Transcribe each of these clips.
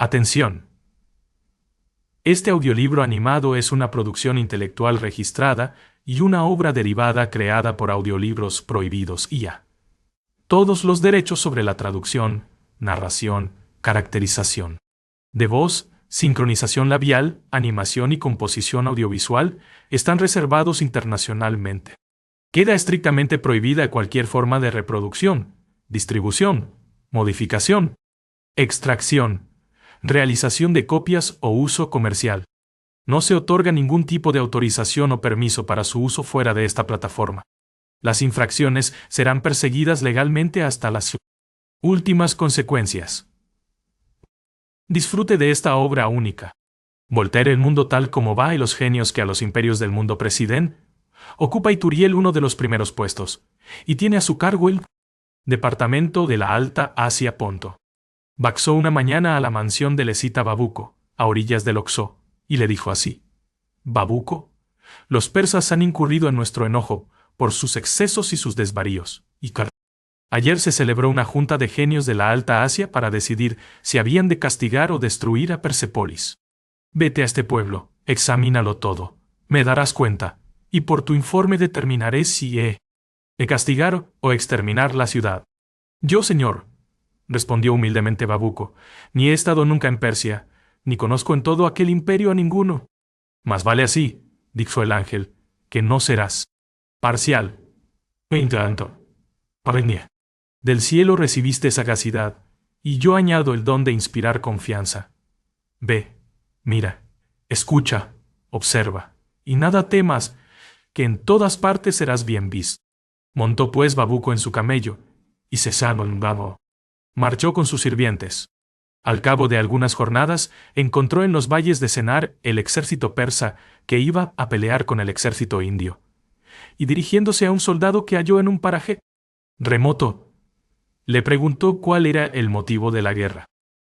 Atención. Este audiolibro animado es una producción intelectual registrada y una obra derivada creada por Audiolibros Prohibidos IA. Todos los derechos sobre la traducción, narración, caracterización de voz, sincronización labial, animación y composición audiovisual están reservados internacionalmente. Queda estrictamente prohibida cualquier forma de reproducción, distribución, modificación, extracción, realización de copias o uso comercial. No se otorga ningún tipo de autorización o permiso para su uso fuera de esta plataforma. Las infracciones serán perseguidas legalmente hasta las últimas consecuencias. Disfrute de esta obra única. Voltaire, el mundo tal como va y los genios que a los imperios del mundo presiden. Ocupa Ituriel uno de los primeros puestos, y tiene a su cargo el departamento de la Alta Asia Ponto. Baxó una mañana a la mansión de Lesita Babuco, a orillas del Oxó, y le dijo así: Babuco, los persas han incurrido en nuestro enojo por sus excesos y sus desvaríos. Ayer se celebró una junta de genios de la Alta Asia para decidir si habían de castigar o destruir a Persépolis. Vete a este pueblo, examínalo todo, me darás cuenta, y por tu informe determinaré si he de castigar o exterminar la ciudad. Yo, señor, respondió humildemente Babuco, ni he estado nunca en Persia, ni conozco en todo aquel imperio a ninguno. Más vale así, dijo el ángel, que no serás parcial. Del cielo recibiste sagacidad, y yo añado el don de inspirar confianza. Ve, mira, escucha, observa, y nada temas, que en todas partes serás bien visto. Montó pues Babuco en su camello, y cesando en Babo, marchó con sus sirvientes. Al cabo de algunas jornadas, encontró en los valles de Sennar el ejército persa que iba a pelear con el ejército indio. Y dirigiéndose a un soldado que halló en un paraje remoto, le preguntó cuál era el motivo de la guerra.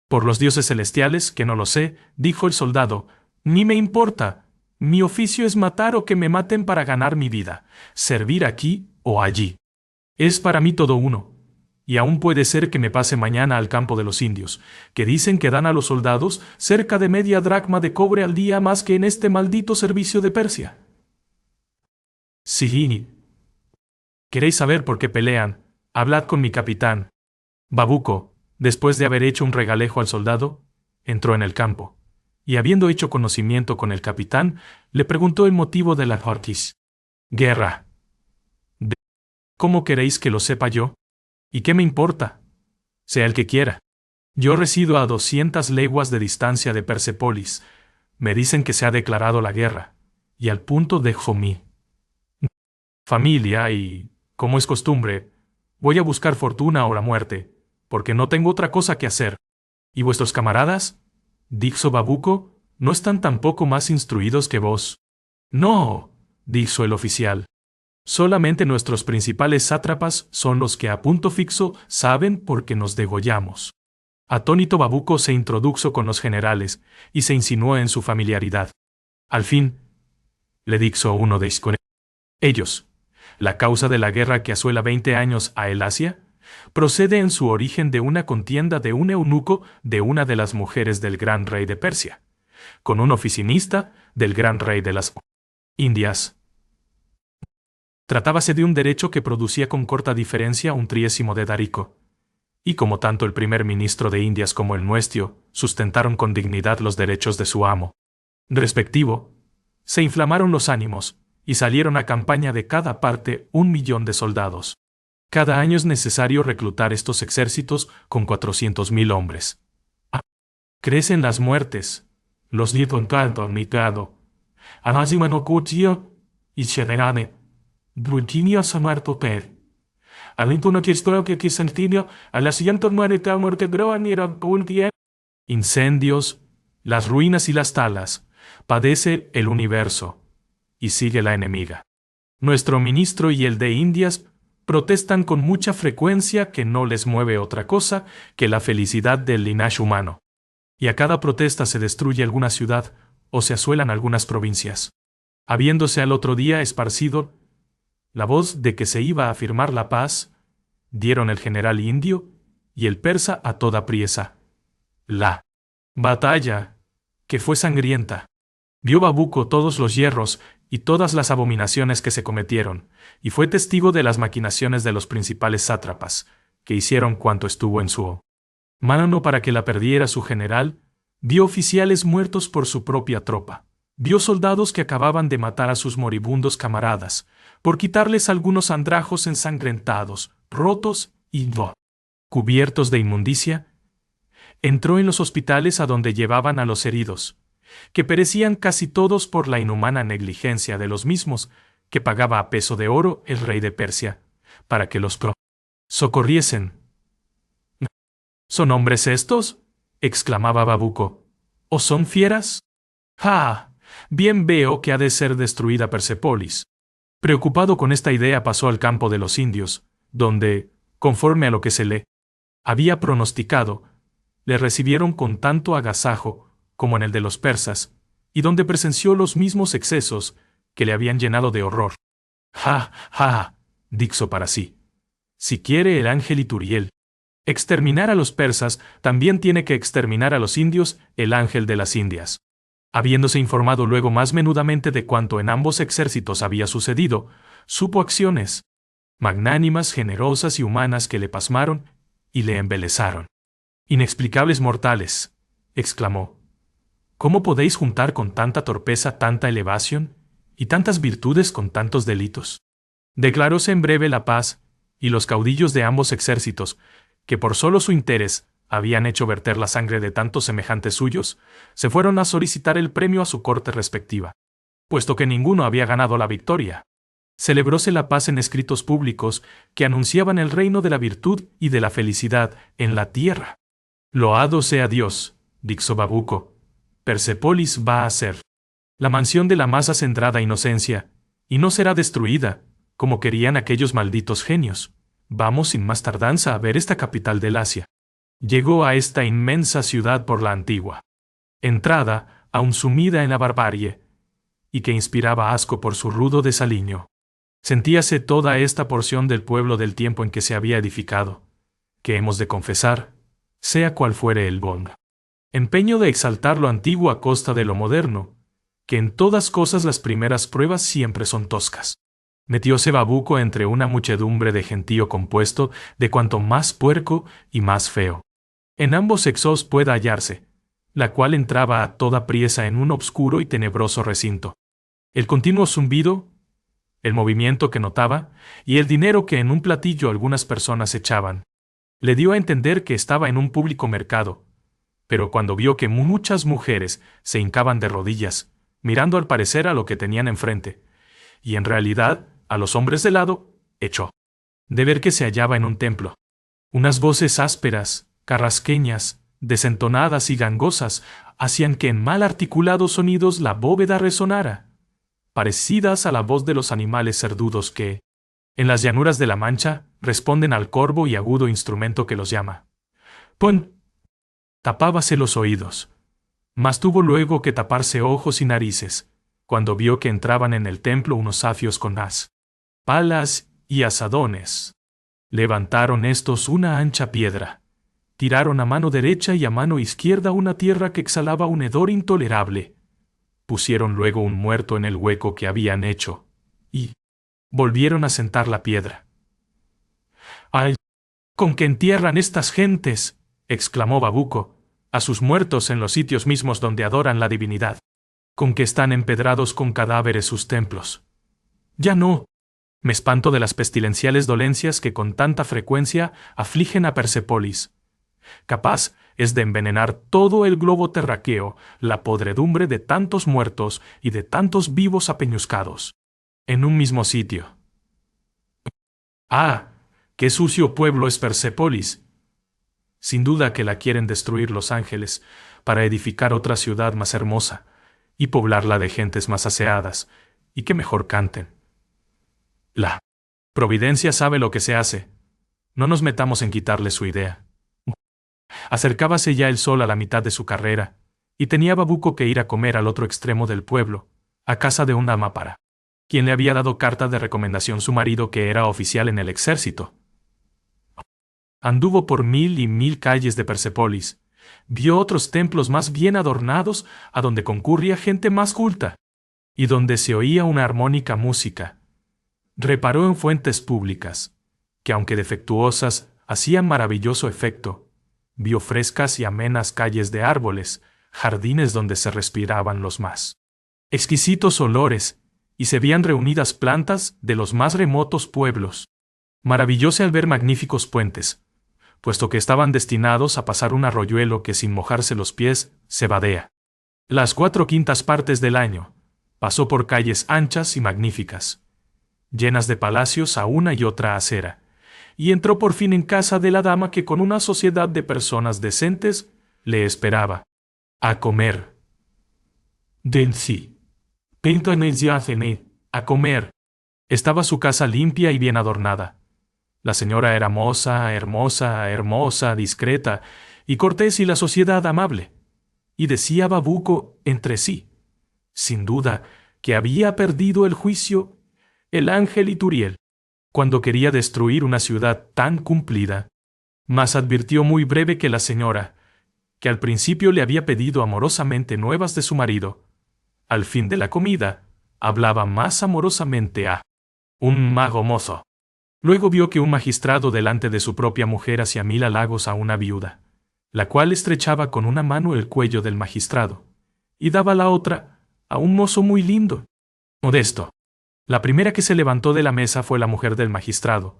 Por los dioses celestiales, que no lo sé, dijo el soldado, ni me importa. Mi oficio es matar o que me maten para ganar mi vida, servir aquí o allí. Es para mí todo uno. Y aún puede ser que me pase mañana al campo de los indios, que dicen que dan a los soldados cerca de media dracma de cobre al día más que en este maldito servicio de Persia. Sí. ¿Queréis saber por qué pelean? Hablad con mi capitán. Babuco, después de haber hecho un regalejo al soldado, entró en el campo, y habiendo hecho conocimiento con el capitán, le preguntó el motivo de la guerra. ¿Cómo queréis que lo sepa yo? ¿Y qué me importa? Sea el que quiera. Yo resido a 200 leguas de distancia de Persépolis. Me dicen que se ha declarado la guerra, y al punto dejo mi familia y, como es costumbre, voy a buscar fortuna o la muerte, porque no tengo otra cosa que hacer. ¿Y vuestros camaradas? Dijo Babuco, ¿no están tampoco más instruidos que vos? No, dijo el oficial. Solamente nuestros principales sátrapas son los que a punto fijo saben por qué nos degollamos. Atónito Babuco se introdujo con los generales y se insinuó en su familiaridad. Al fin, le dijo uno de ellos, la causa de la guerra que asuela 20 años a el Asia procede en su origen de una contienda de un eunuco de una de las mujeres del gran rey de Persia, con un oficinista del gran rey de las Indias. Tratábase de un derecho que producía con corta diferencia un triésimo de Darico, y como tanto el primer ministro de Indias como el nuestro sustentaron con dignidad los derechos de su amo respectivo, se inflamaron los ánimos, y salieron a campaña de cada parte 1.000.000 de soldados. Cada año es necesario reclutar estos ejércitos con 400.000 hombres. Crecen las muertes, los mitado, y Sherenane. Virginia se ha muerto per. Alintuno que estoy que sentido a la siguiente muerte groan y un día. Incendios, las ruinas y las talas, padece el universo, y sigue la enemiga. Nuestro ministro y el de Indias protestan con mucha frecuencia que no les mueve otra cosa que la felicidad del linaje humano. Y a cada protesta se destruye alguna ciudad o se asuelan algunas provincias. Habiéndose al otro día esparcido la voz de que se iba a firmar la paz, dieron el general indio y el persa a toda priesa la Batalla, que fue sangrienta. Vio Babuco todos los hierros y todas las abominaciones que se cometieron, y fue testigo de las maquinaciones de los principales sátrapas, que hicieron cuanto estuvo en su mano para que la perdiera su general. Vio oficiales muertos por su propia tropa. Vio soldados que acababan de matar a sus moribundos camaradas, por quitarles algunos andrajos ensangrentados, rotos y cubiertos de inmundicia. Entró en los hospitales a donde llevaban a los heridos, que perecían casi todos por la inhumana negligencia de los mismos, que pagaba a peso de oro el rey de Persia, para que los socorriesen. ¿Son hombres estos?, exclamaba Babuco. ¿O son fieras? ¡Ja! Bien veo que ha de ser destruida Persepolis. Preocupado con esta idea pasó al campo de los indios, donde, conforme a lo que se le había pronosticado, le recibieron con tanto agasajo como en el de los persas, y donde presenció los mismos excesos que le habían llenado de horror. ¡Ja, ja! Dijo para sí. Si quiere el ángel Ituriel exterminar a los persas, también tiene que exterminar a los indios el ángel de las Indias. Habiéndose informado luego más menudamente de cuanto en ambos ejércitos había sucedido, supo acciones magnánimas, generosas y humanas que le pasmaron y le embelesaron. Inexplicables mortales, exclamó. ¿Cómo podéis juntar con tanta torpeza tanta elevación y tantas virtudes con tantos delitos? Declaróse en breve la paz, y los caudillos de ambos ejércitos, que por solo su interés habían hecho verter la sangre de tantos semejantes suyos, se fueron a solicitar el premio a su corte respectiva, puesto que ninguno había ganado la victoria. Celebróse la paz en escritos públicos que anunciaban el reino de la virtud y de la felicidad en la tierra. Loado sea Dios, dijo Babuco. Persepolis va a ser la mansión de la más acendrada inocencia, y no será destruida, como querían aquellos malditos genios. Vamos sin más tardanza a ver esta capital del Asia. Llegó a esta inmensa ciudad por la antigua entrada, aún sumida en la barbarie, y que inspiraba asco por su rudo desaliño. Sentíase toda esta porción del pueblo del tiempo en que se había edificado, que hemos de confesar, sea cual fuere el empeño de exaltar lo antiguo a costa de lo moderno, que en todas cosas las primeras pruebas siempre son toscas. Metióse Babuco entre una muchedumbre de gentío compuesto de cuanto más puerco y más feo en ambos sexos pueda hallarse, la cual entraba a toda priesa en un obscuro y tenebroso recinto. El continuo zumbido, el movimiento que notaba, y el dinero que en un platillo algunas personas echaban, le dio a entender que estaba en un público mercado, pero cuando vio que muchas mujeres se hincaban de rodillas, mirando al parecer a lo que tenían enfrente, y en realidad a los hombres de lado, echó de ver que se hallaba en un templo. Unas voces ásperas, carrasqueñas, desentonadas y gangosas hacían que en mal articulados sonidos la bóveda resonara, parecidas a la voz de los animales cerdudos que, en las llanuras de la Mancha, responden al corvo y agudo instrumento que los llama. Pon. Tapábase los oídos, mas tuvo luego que taparse ojos y narices, cuando vio que entraban en el templo unos safios con palas y azadones. Levantaron estos una ancha piedra, tiraron a mano derecha y a mano izquierda una tierra que exhalaba un hedor intolerable, pusieron luego un muerto en el hueco que habían hecho, y volvieron a sentar la piedra. ¡Ay! ¿Con qué entierran estas gentes?, exclamó Babuco, a sus muertos en los sitios mismos donde adoran la divinidad. ¿Con que están empedrados con cadáveres sus templos? Ya no. Me espanto de las pestilenciales dolencias que con tanta frecuencia afligen a Persepolis. Capaz es de envenenar todo el globo terráqueo la podredumbre de tantos muertos y de tantos vivos apeñuscados en un mismo sitio. ¡Ah! ¡Qué sucio pueblo es Persepolis! Sin duda que la quieren destruir los ángeles para edificar otra ciudad más hermosa y poblarla de gentes más aseadas y que mejor canten. La providencia sabe lo que se hace. No nos metamos en quitarle su idea. Acercábase ya el sol a la mitad de su carrera, y tenía Babuco que ir a comer al otro extremo del pueblo, a casa de un amápara, quien le había dado carta de recomendación su marido que era oficial en el ejército. Anduvo por 1000 y 1000 calles de Persepolis, vio otros templos más bien adornados, a donde concurría gente más culta, y donde se oía una armónica música. Reparó en fuentes públicas, que aunque defectuosas, hacían maravilloso efecto. Vio frescas y amenas calles de árboles, jardines donde se respiraban los más exquisitos olores, y se veían reunidas plantas de los más remotos pueblos. Maravillóse al ver magníficos puentes, puesto que estaban destinados a pasar un arroyuelo que sin mojarse los pies se vadea. Las 4/5 partes del año pasó por calles anchas y magníficas, llenas de palacios a una y otra acera, y entró por fin en casa de la dama que con una sociedad de personas decentes le esperaba. A comer. Densi. A comer. Estaba su casa limpia y bien adornada. La señora era moza, hermosa, hermosa, discreta y cortés y la sociedad amable. Y decía Babuco entre sí, sin duda, que había perdido el juicio el ángel Ituriel, cuando quería destruir una ciudad tan cumplida. Mas advirtió muy breve que la señora, que al principio le había pedido amorosamente nuevas de su marido, al fin de la comida, hablaba más amorosamente a un mago mozo. Luego vio que un magistrado delante de su propia mujer hacía 1000 halagos a una viuda, la cual estrechaba con una mano el cuello del magistrado, y daba la otra a un mozo muy lindo, modesto. La primera que se levantó de la mesa fue la mujer del magistrado,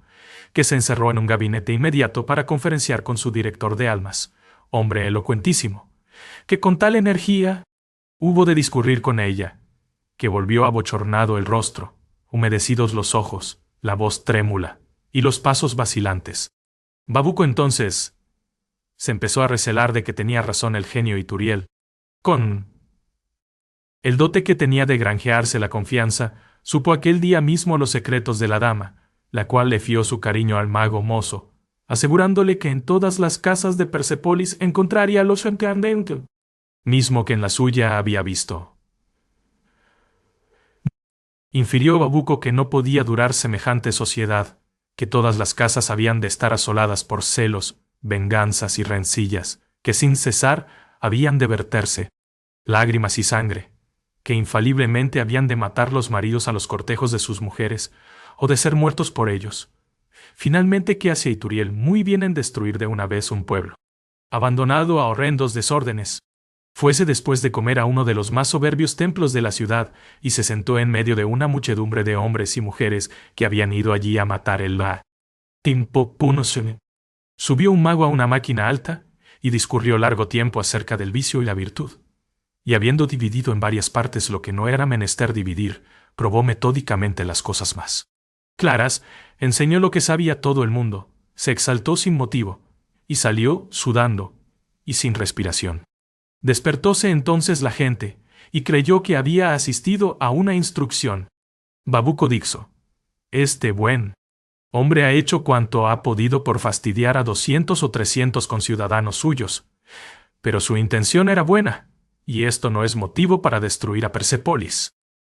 que se encerró en un gabinete inmediato para conferenciar con su director de almas, hombre elocuentísimo, que con tal energía hubo de discurrir con ella, que volvió abochornado el rostro, humedecidos los ojos, la voz trémula y los pasos vacilantes. Babuco entonces se empezó a recelar de que tenía razón el genio Ituriel. Con el dote que tenía de granjearse la confianza, supo aquel día mismo los secretos de la dama, la cual le fió su cariño al mago mozo, asegurándole que en todas las casas de Persépolis encontraría los encantamientos, mismo que en la suya había visto. Infirió Babuco que no podía durar semejante sociedad, que todas las casas habían de estar asoladas por celos, venganzas y rencillas, que sin cesar habían de verterse lágrimas y sangre, que infaliblemente habían de matar los maridos a los cortejos de sus mujeres, o de ser muertos por ellos. Finalmente que hacía Ituriel muy bien en destruir de una vez un pueblo, abandonado a horrendos desórdenes. Fuese después de comer a uno de los más soberbios templos de la ciudad, y se sentó en medio de una muchedumbre de hombres y mujeres que habían ido allí a matar el tiempo. Subió un mago a una máquina alta, y discurrió largo tiempo acerca del vicio y la virtud. Y habiendo dividido en varias partes lo que no era menester dividir, probó metódicamente las cosas más claras, enseñó lo que sabía todo el mundo, se exaltó sin motivo, y salió sudando y sin respiración. Despertóse entonces la gente, y creyó que había asistido a una instrucción. Babuco dijo: este buen hombre ha hecho cuanto ha podido por fastidiar a 200 o 300 conciudadanos suyos, pero su intención era buena, y esto no es motivo para destruir a Persépolis.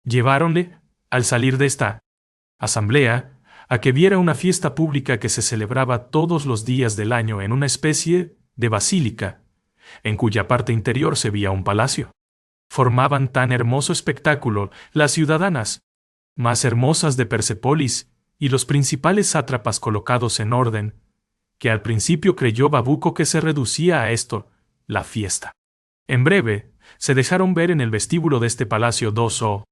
Lleváronle, al salir de esta asamblea, a que viera una fiesta pública que se celebraba todos los días del año en una especie de basílica, en cuya parte interior se veía un palacio. Formaban tan hermoso espectáculo las ciudadanas más hermosas de Persépolis y los principales sátrapas colocados en orden, que al principio creyó Babuco que se reducía a esto, la fiesta. En breve, se dejaron ver en el vestíbulo de este palacio 2 o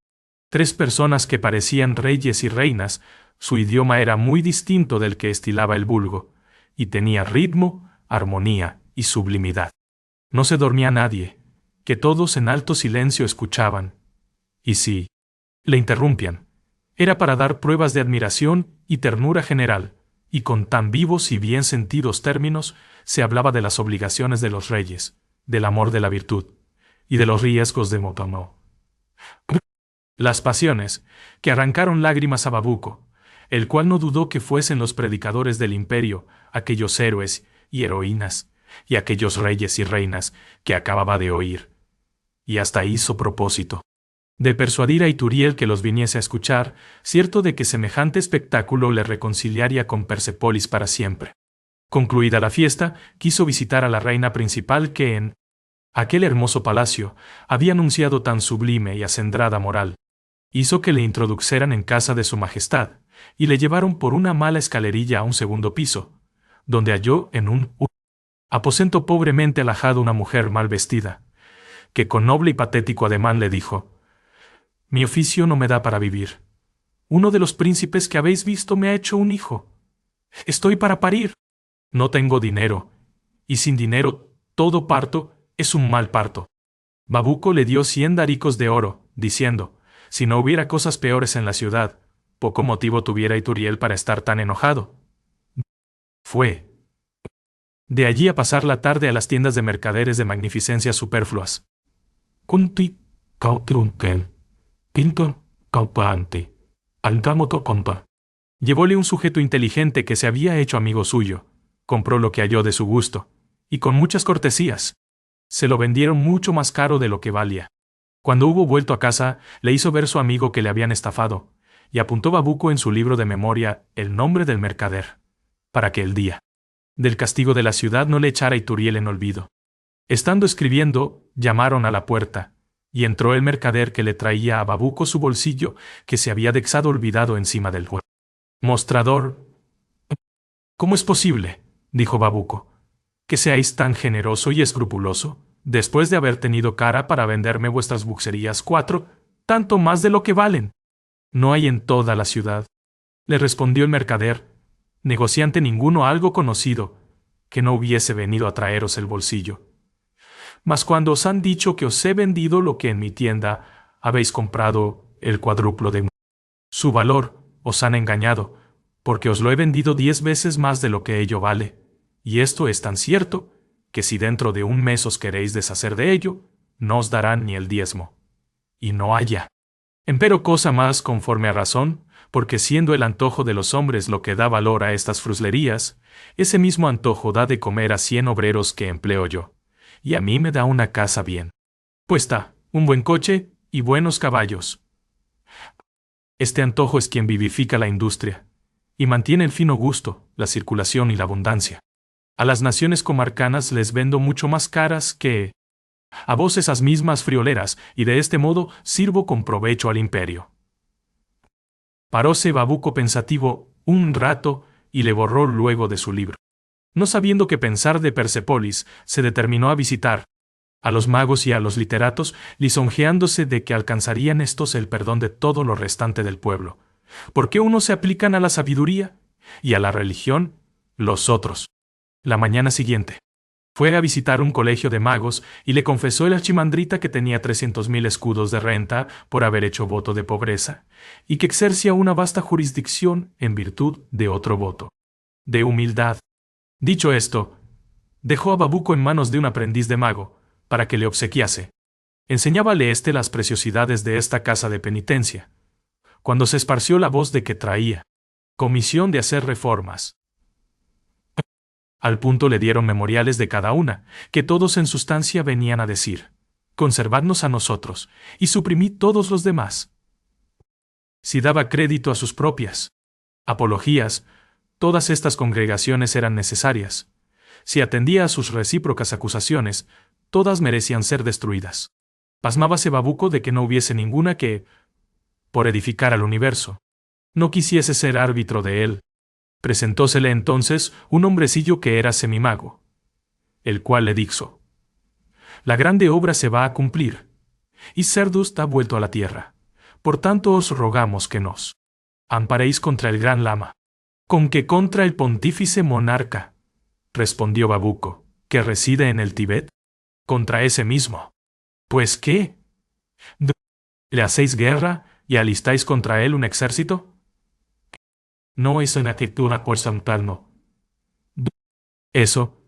3 personas que parecían reyes y reinas. Su idioma era muy distinto del que estilaba el vulgo, y tenía ritmo, armonía y sublimidad. No se dormía nadie, que todos en alto silencio escuchaban. Y si le interrumpían, era para dar pruebas de admiración y ternura general, y con tan vivos y bien sentidos términos se hablaba de las obligaciones de los reyes, del amor de la virtud, y de los riesgos de Motomo. Las pasiones, que arrancaron lágrimas a Babuco, el cual no dudó que fuesen los predicadores del imperio, aquellos héroes y heroínas, y aquellos reyes y reinas que acababa de oír. Y hasta hizo propósito de persuadir a Ituriel que los viniese a escuchar, cierto de que semejante espectáculo le reconciliaría con Persépolis para siempre. Concluida la fiesta, quiso visitar a la reina principal que en aquel hermoso palacio había anunciado tan sublime y acendrada moral. Hizo que le introdujeran en casa de su majestad, y le llevaron por una mala escalerilla a un segundo piso, donde halló en un aposento pobremente alajado una mujer mal vestida, que con noble y patético ademán le dijo: «Mi oficio no me da para vivir. Uno de los príncipes que habéis visto me ha hecho un hijo. Estoy para parir. No tengo dinero, y sin dinero todo parto es un mal parto». Babuco le dio 100 daricos de oro, diciendo: «Si no hubiera cosas peores en la ciudad, poco motivo tuviera Ituriel para estar tan enojado». Fue de allí a pasar la tarde a las tiendas de mercaderes de magnificencias superfluas. Kunti, kautrunkel, pinto, kaupaante, aldamoto compa. Llevóle un sujeto inteligente que se había hecho amigo suyo, compró lo que halló de su gusto, y con muchas cortesías. Se lo vendieron mucho más caro de lo que valía. Cuando hubo vuelto a casa, le hizo ver su amigo que le habían estafado, y apuntó Babuco en su libro de memoria el nombre del mercader, para que el día del castigo de la ciudad no le echara Ituriel en olvido. Estando escribiendo, llamaron a la puerta, y entró el mercader que le traía a Babuco su bolsillo que se había dejado olvidado encima del mostrador. «¿Cómo es posible?», dijo Babuco, «que seáis tan generoso y escrupuloso, después de haber tenido cara para venderme vuestras buxerías 4, tanto más de lo que valen». «No hay en toda la ciudad», le respondió el mercader, «negociante ninguno algo conocido, que no hubiese venido a traeros el bolsillo. Mas cuando os han dicho que os he vendido lo que en mi tienda habéis comprado el cuádruplo de su valor, os han engañado, porque os lo he vendido 10 veces más de lo que ello vale, y esto es tan cierto, que si dentro de un mes os queréis deshacer de ello, no os darán ni el diezmo. Y no haya empero cosa más conforme a razón, porque siendo el antojo de los hombres lo que da valor a estas fruslerías, ese mismo antojo da de comer a 100 obreros que empleo yo, y a mí me da una casa bien puesta, un buen coche y buenos caballos. Este antojo es quien vivifica la industria, y mantiene el fino gusto, la circulación y la abundancia. A las naciones comarcanas les vendo mucho más caras que a vos esas mismas frioleras, y de este modo sirvo con provecho al imperio». Paróse Babuco pensativo un rato y le borró luego de su libro. No sabiendo qué pensar de Persépolis, se determinó a visitar a los magos y a los literatos, lisonjeándose de que alcanzarían estos el perdón de todo lo restante del pueblo, porque unos se aplican a la sabiduría y a la religión los otros. La mañana siguiente fue a visitar un colegio de magos y le confesó el archimandrita que tenía 300.000 escudos de renta por haber hecho voto de pobreza, y que exercía una vasta jurisdicción en virtud de otro voto de humildad. Dicho esto, dejó a Babuco en manos de un aprendiz de mago, para que le obsequiase. Enseñábale éste las preciosidades de esta casa de penitencia, cuando se esparció la voz de que traía comisión de hacer reformas. Al punto le dieron memoriales de cada una, que todos en sustancia venían a decir: «Conservadnos a nosotros, y suprimid todos los demás». Si daba crédito a sus propias apologías, todas estas congregaciones eran necesarias. Si atendía a sus recíprocas acusaciones, todas merecían ser destruidas. Pasmábase Babuco de que no hubiese ninguna que, por edificar al universo, no quisiese ser árbitro de él. Presentósele entonces un hombrecillo que era semimago, el cual le dijo: «La grande obra se va a cumplir, y Cerdus ha vuelto a la tierra. Por tanto os rogamos que nos amparéis contra el gran lama». «¿Con qué contra el pontífice monarca?», respondió Babuco, «que reside en el Tibet». «Contra ese mismo». «¿Pues qué? ¿Le hacéis guerra y alistáis contra él un ejército?». «No es una actitud por tal no». «Eso.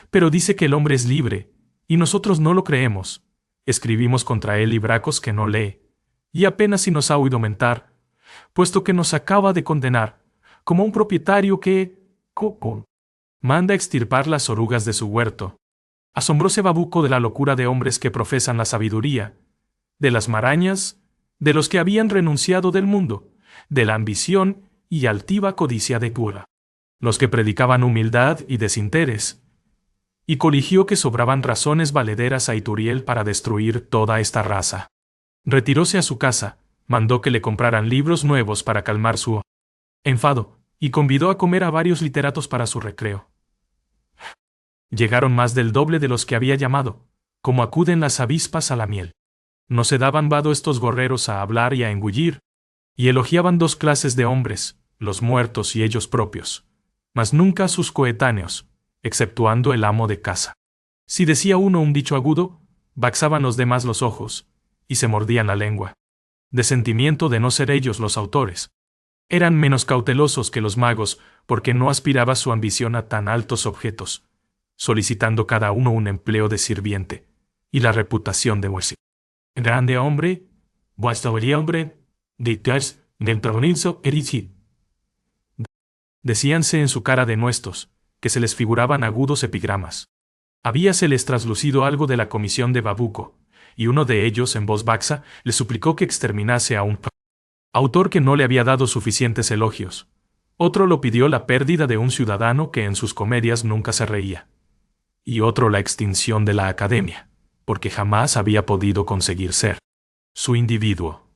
Pero dice que el hombre es libre, y nosotros no lo creemos. Escribimos contra él libracos que no lee, y apenas si nos ha oído mentar, puesto que nos acaba de condenar, como un propietario que manda extirpar las orugas de su huerto». Asombróse Babuco de la locura de hombres que profesan la sabiduría, de las marañas, de los que habían renunciado del mundo, de la ambición y altiva codicia de cura. los que predicaban humildad y desinterés, y coligió que sobraban razones valederas a Ituriel para destruir toda esta raza. Retiróse a su casa, mandó que le compraran libros nuevos para calmar su enfado, y convidó a comer a varios literatos para su recreo. Llegaron más del doble de los que había llamado, como acuden las avispas a la miel. No se daban vado estos gorreros a hablar y a engullir, y elogiaban dos clases de hombres, los muertos y ellos propios, mas nunca a sus coetáneos, exceptuando el amo de casa. Si decía uno un dicho agudo, baxaban los demás los ojos, y se mordían la lengua, de sentimiento de no ser ellos los autores. Eran menos cautelosos que los magos, porque no aspiraba su ambición a tan altos objetos, solicitando cada uno un empleo de sirviente, y la reputación de vuestro grande hombre, vuestro hombre, ditas, del troninzo ericid. Decíanse en su cara denuestos, que se les figuraban agudos epigramas. Habíaseles traslucido algo de la comisión de Babuco, y uno de ellos, en voz baxa, le suplicó que exterminase a un autor que no le había dado suficientes elogios. Otro lo pidió la pérdida de un ciudadano que en sus comedias nunca se reía. Y otro la extinción de la academia, porque jamás había podido conseguir ser su individuo.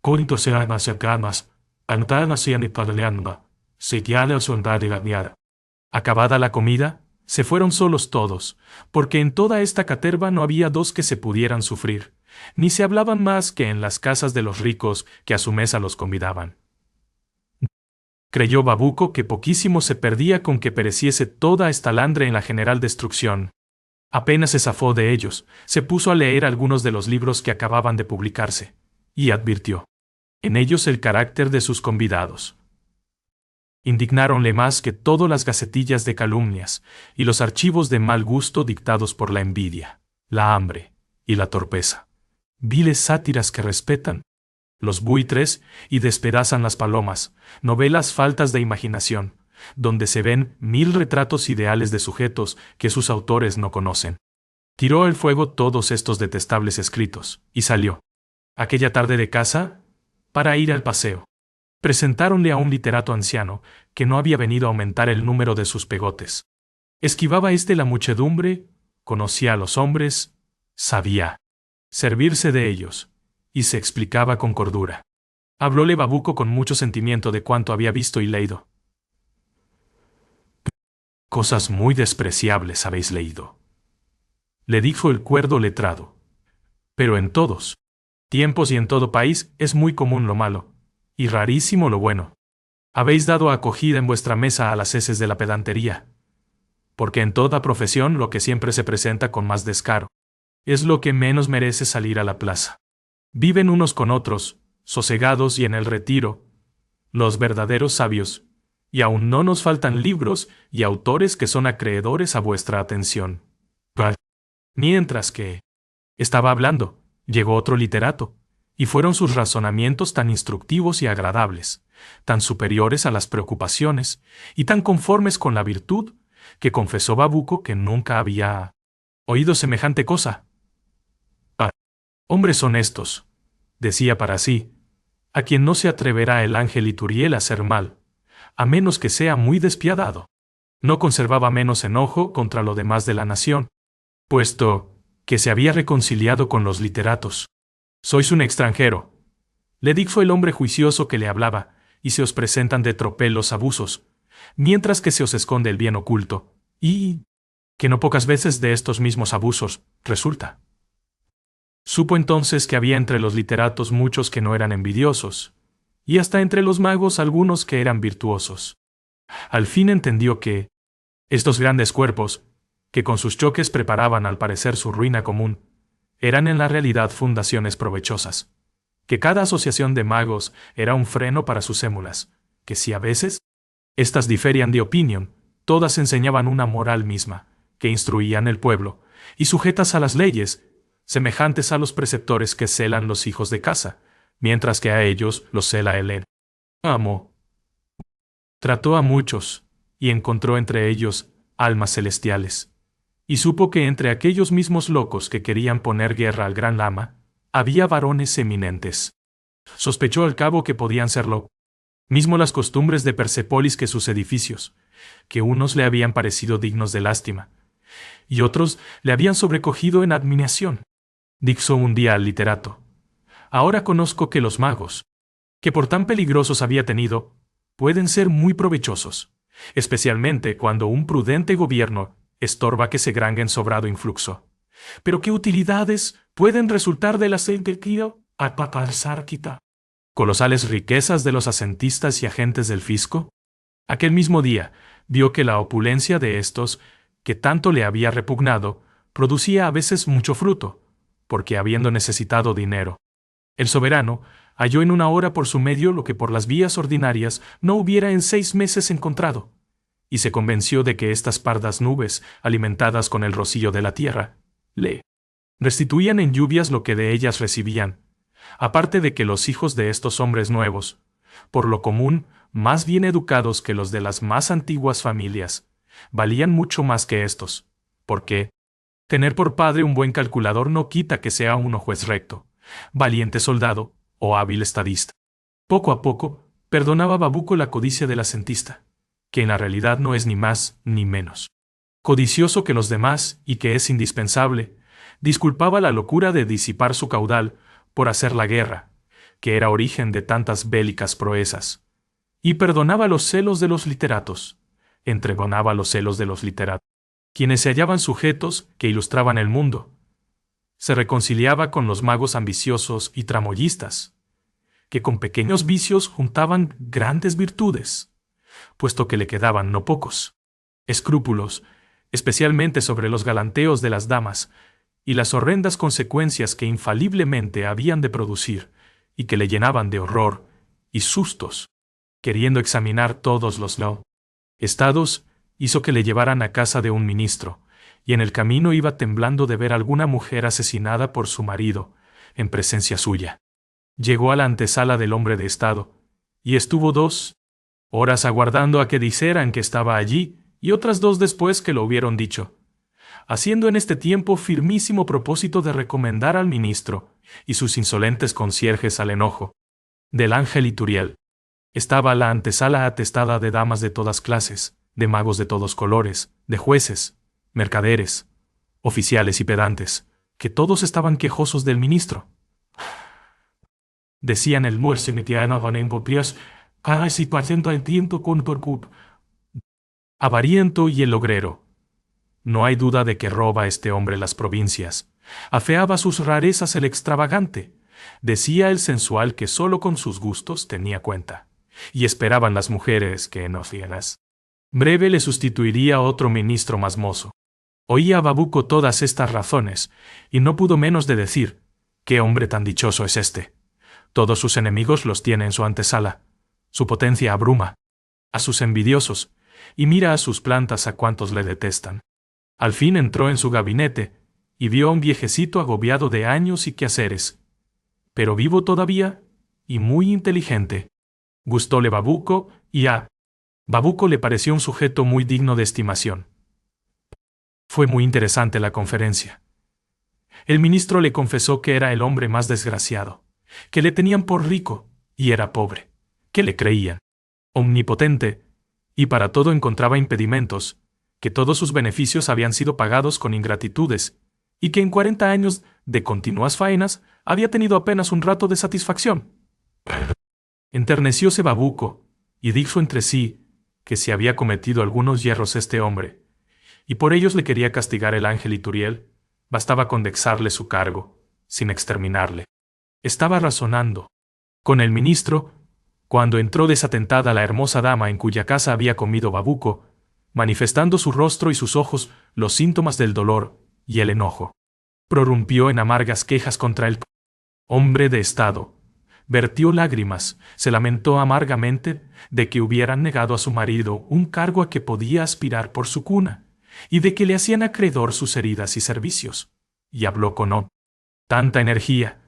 Corinto se ama cercanas, antana se anipaleanda, se tiale a sondar de la. Acabada la comida, se fueron solos todos, porque en toda esta caterva no había dos que se pudieran sufrir, ni se hablaban más que en las casas de los ricos que a su mesa los convidaban. Creyó Babuco que poquísimo se perdía con que pereciese toda esta landre en la general destrucción. Apenas se zafó de ellos, se puso a leer algunos de los libros que acababan de publicarse, y advirtió en ellos el carácter de sus convidados. Indignáronle más que todas las gacetillas de calumnias y los archivos de mal gusto dictados por la envidia, la hambre y la torpeza. Viles sátiras que respetan los buitres y despedazan las palomas, novelas faltas de imaginación, donde se ven 1000 retratos ideales de sujetos que sus autores no conocen. Tiró al fuego todos estos detestables escritos, y salió, aquella tarde de casa, para ir al paseo. Presentáronle a un literato anciano, que no había venido a aumentar el número de sus pegotes. Esquivaba la muchedumbre, conocía a los hombres, sabía servirse de ellos, y se explicaba con cordura. Hablóle Babuco con mucho sentimiento de cuanto había visto y leído. Cosas muy despreciables habéis leído, le dijo el cuerdo letrado. Pero en todos tiempos y en todo país es muy común lo malo, y rarísimo lo bueno. Habéis dado acogida en vuestra mesa a las heces de la pedantería, porque en toda profesión lo que siempre se presenta con más descaro es lo que menos merece salir a la plaza. Viven unos con otros, sosegados y en el retiro, los verdaderos sabios, y aún no nos faltan libros y autores que son acreedores a vuestra atención. Mientras que estaba hablando, llegó otro literato, y fueron sus razonamientos tan instructivos y agradables, tan superiores a las preocupaciones, y tan conformes con la virtud, que confesó Babuco que nunca había oído semejante cosa. Hombres honestos, decía para sí, a quien no se atreverá el ángel Ituriel a hacer mal, a menos que sea muy despiadado. No conservaba menos enojo contra lo demás de la nación, puesto que se había reconciliado con los literatos. Sois un extranjero, le dijo el hombre juicioso que le hablaba, y se os presentan de tropel los abusos, mientras que se os esconde el bien oculto, y que no pocas veces de estos mismos abusos resulta. Supo entonces que había entre los literatos muchos que no eran envidiosos, y hasta entre los magos algunos que eran virtuosos. Al fin entendió que estos grandes cuerpos, que con sus choques preparaban al parecer su ruina común, eran en la realidad fundaciones provechosas, que cada asociación de magos era un freno para sus émulas, que si a veces estas diferían de opinión, todas enseñaban una moral misma, que instruían el pueblo, y sujetas a las leyes, semejantes a los preceptores que celan los hijos de casa, mientras que a ellos los cela el amo. Trató a muchos, y encontró entre ellos almas celestiales, y supo que entre aquellos mismos locos que querían poner guerra al gran lama, había varones eminentes. Sospechó al cabo que podían serlo mismo las costumbres de Persépolis que sus edificios, que unos le habían parecido dignos de lástima, y otros le habían sobrecogido en admiración. Dijo un día al literato: ahora conozco que los magos, que por tan peligrosos había tenido, pueden ser muy provechosos, especialmente cuando un prudente gobierno estorba que se grangue sobrado influxo. Pero ¿qué utilidades pueden resultar de la colosales riquezas de los asentistas y agentes del fisco? Aquel mismo día vio que la opulencia de estos, que tanto le había repugnado, producía a veces mucho fruto, porque habiendo necesitado dinero, el soberano halló en una hora por su medio lo que por las vías ordinarias no hubiera en 6 meses encontrado, y se convenció de que estas pardas nubes, alimentadas con el rocío de la tierra, le restituían en lluvias lo que de ellas recibían, aparte de que los hijos de estos hombres nuevos, por lo común, más bien educados que los de las más antiguas familias, valían mucho más que estos, porque tener por padre un buen calculador no quita que sea uno juez recto, valiente soldado o hábil estadista. Poco a poco, perdonaba Babuco la codicia del asentista, que en la realidad no es ni más ni menos codicioso que los demás y que es indispensable, disculpaba la locura de disipar su caudal por hacer la guerra, que era origen de tantas bélicas proezas, y perdonaba los celos de los literatos, entregonaba los celos de los literatos, quienes se hallaban sujetos que ilustraban el mundo. Se reconciliaba con los magos ambiciosos y tramoyistas, que con pequeños vicios juntaban grandes virtudes, puesto que le quedaban no pocos escrúpulos, especialmente sobre los galanteos de las damas y las horrendas consecuencias que infaliblemente habían de producir y que le llenaban de horror y sustos. Queriendo examinar todos los estados, hizo que le llevaran a casa de un ministro, y en el camino iba temblando de ver alguna mujer asesinada por su marido, en presencia suya. Llegó a la antesala del hombre de estado, y estuvo 2 horas aguardando a que dijeran que estaba allí, y otras 2 después que lo hubieron dicho, haciendo en este tiempo firmísimo propósito de recomendar al ministro y sus insolentes concierges al enojo del ángel Ituriel. Estaba la antesala atestada de damas de todas clases, de magos de todos colores, de jueces, mercaderes, oficiales y pedantes, que todos estaban quejosos del ministro. Decían el avariento y el logrero. No hay duda de que roba este hombre las provincias. Afeaba sus rarezas el extravagante. Decía el sensual que solo con sus gustos tenía cuenta. Y esperaban las mujeres que no fieras. Breve le sustituiría otro ministro más mozo. Oía Babuco todas estas razones, y no pudo menos de decir: ¿qué hombre tan dichoso es este? Todos sus enemigos los tiene en su antesala. Su potencia abruma a sus envidiosos, y mira a sus plantas a cuantos le detestan. Al fin entró en su gabinete, y vio a un viejecito agobiado de años y quehaceres, pero vivo todavía, y muy inteligente. Gustóle Babuco, y a Babuco le pareció un sujeto muy digno de estimación. Fue muy interesante la conferencia. El ministro le confesó que era el hombre más desgraciado, que le tenían por rico, y era pobre, que le creían omnipotente, y para todo encontraba impedimentos, que todos sus beneficios habían sido pagados con ingratitudes, y que en 40 años de continuas faenas había tenido apenas un rato de satisfacción. Enternecióse Babuco, y dijo entre sí que si había cometido algunos yerros este hombre, y por ellos le quería castigar el ángel Ituriel, bastaba con dexarle su cargo, sin exterminarle. Estaba razonando con el ministro, cuando entró desatentada la hermosa dama en cuya casa había comido Babuco, manifestando su rostro y sus ojos los síntomas del dolor y el enojo. Prorrumpió en amargas quejas contra el hombre de estado, vertió lágrimas, se lamentó amargamente de que hubieran negado a su marido un cargo a que podía aspirar por su cuna, y de que le hacían acreedor sus heridas y servicios, y habló con tanta energía,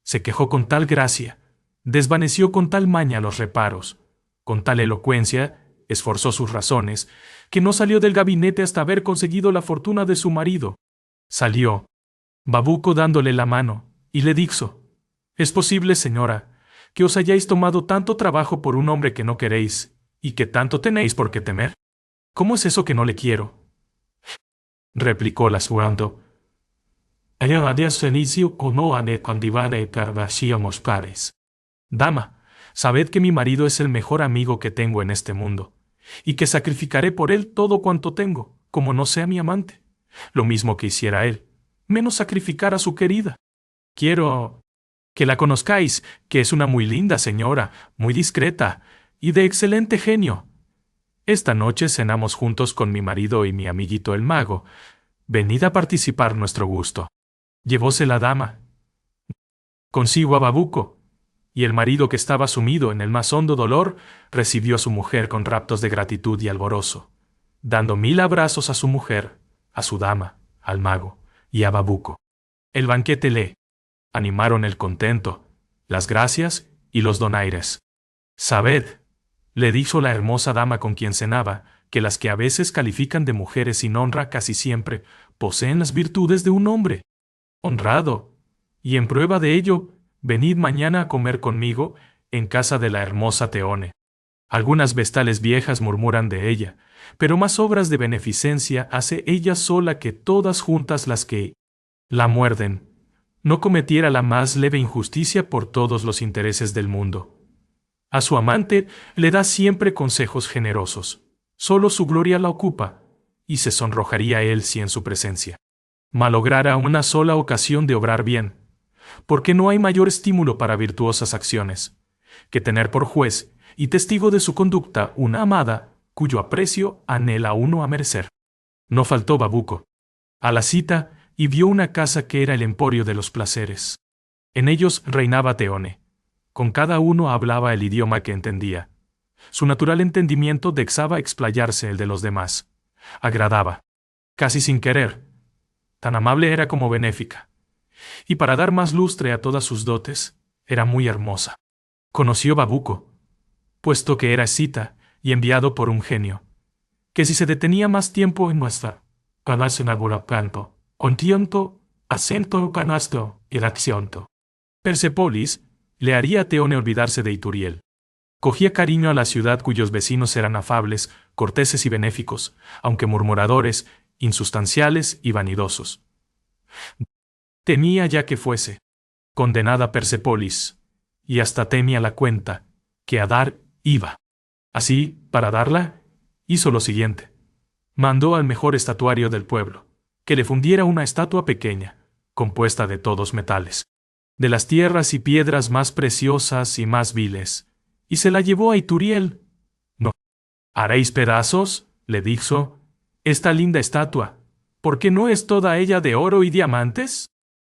se quejó con tal gracia, desvaneció con tal maña los reparos, con tal elocuencia, esforzó sus razones, que no salió del gabinete hasta haber conseguido la fortuna de su marido. Salió Babuco dándole la mano, y le dijo: «¿Es posible, señora, que os hayáis tomado tanto trabajo por un hombre que no queréis, y que tanto tenéis por qué temer. ¿Cómo es eso que no le quiero? Replicó la suando. Dama, sabed que mi marido es el mejor amigo que tengo en este mundo, y que sacrificaré por él todo cuanto tengo, como no sea mi amante. Lo mismo que hiciera él, menos sacrificar a su querida. Quiero que la conozcáis, que es una muy linda señora, muy discreta, y de excelente genio. Esta noche cenamos juntos con mi marido y mi amiguito el mago. Venid a participar nuestro gusto. Llevóse la dama consigo a Babuco, y el marido, que estaba sumido en el más hondo dolor, recibió a su mujer con raptos de gratitud y alborozo, dando 1000 abrazos a su mujer, a su dama, al mago y a Babuco. El banquete le animaron el contento, las gracias y los donaires. Sabed, le dijo la hermosa dama con quien cenaba, que las que a veces califican de mujeres sin honra casi siempre poseen las virtudes de un hombre honrado, y en prueba de ello, venid mañana a comer conmigo en casa de la hermosa Teone. Algunas vestales viejas murmuran de ella, pero más obras de beneficencia hace ella sola que todas juntas las que la muerden. No cometiera la más leve injusticia por todos los intereses del mundo. A su amante le da siempre consejos generosos. Solo su gloria la ocupa, y se sonrojaría él si en su presencia malograra una sola ocasión de obrar bien, porque no hay mayor estímulo para virtuosas acciones que tener por juez y testigo de su conducta una amada cuyo aprecio anhela uno a merecer. No faltó Babuco a la cita y vio una casa que era el emporio de los placeres. En ellos reinaba Teone. Con cada uno hablaba el idioma que entendía. Su natural entendimiento dexaba explayarse el de los demás. Agradaba, casi sin querer. Tan amable era como benéfica. Y para dar más lustre a todas sus dotes, era muy hermosa. Conoció Babuco, puesto que era escita y enviado por un genio, que si se detenía más tiempo en nuestra canto, ontiento, acento canasto y accionto. Persepolis le haría a Teone olvidarse de Ituriel. Cogía cariño a la ciudad cuyos vecinos eran afables, corteses y benéficos, aunque murmuradores, insustanciales y vanidosos. Temía ya que fuese condenada Persepolis, y hasta temía la cuenta que a dar iba. Así, para darla, hizo lo siguiente. Mandó al mejor estatuario del pueblo que le fundiera una estatua pequeña, compuesta de todos metales, de las tierras y piedras más preciosas y más viles, y se la llevó a Ituriel. «No haréis pedazos», le dijo, «esta linda estatua, porque no es toda ella de oro y diamantes».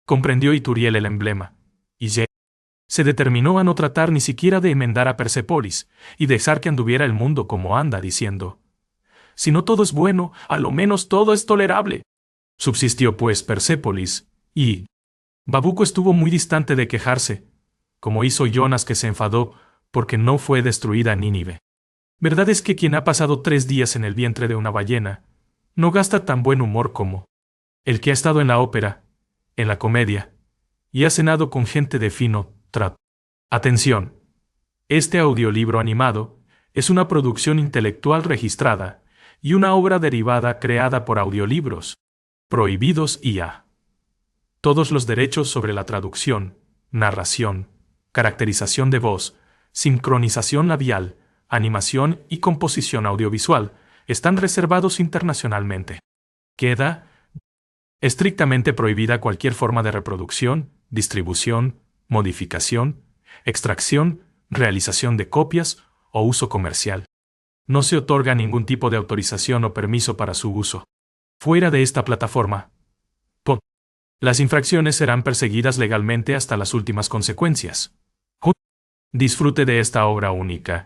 Comprendió Ituriel el emblema, y se determinó a no tratar ni siquiera de enmendar a Persepolis, y dejar que anduviera el mundo como anda, diciendo, «Si no todo es bueno, a lo menos todo es tolerable». Subsistió pues Persépolis, y Babuco estuvo muy distante de quejarse, como hizo Jonas, que se enfadó porque no fue destruida Nínive. Verdad es que quien ha pasado 3 días en el vientre de una ballena no gasta tan buen humor como el que ha estado en la ópera, en la comedia, y ha cenado con gente de fino trato. Atención. Este audiolibro animado es una producción intelectual registrada y una obra derivada creada por Audiolibros Prohibidos IA. Todos los derechos sobre la traducción, narración, caracterización de voz, sincronización labial, animación y composición audiovisual están reservados internacionalmente. Queda estrictamente prohibida cualquier forma de reproducción, distribución, modificación, extracción, realización de copias o uso comercial. No se otorga ningún tipo de autorización o permiso para su uso fuera de esta plataforma. Las infracciones serán perseguidas legalmente hasta las últimas consecuencias. Disfrute de esta obra única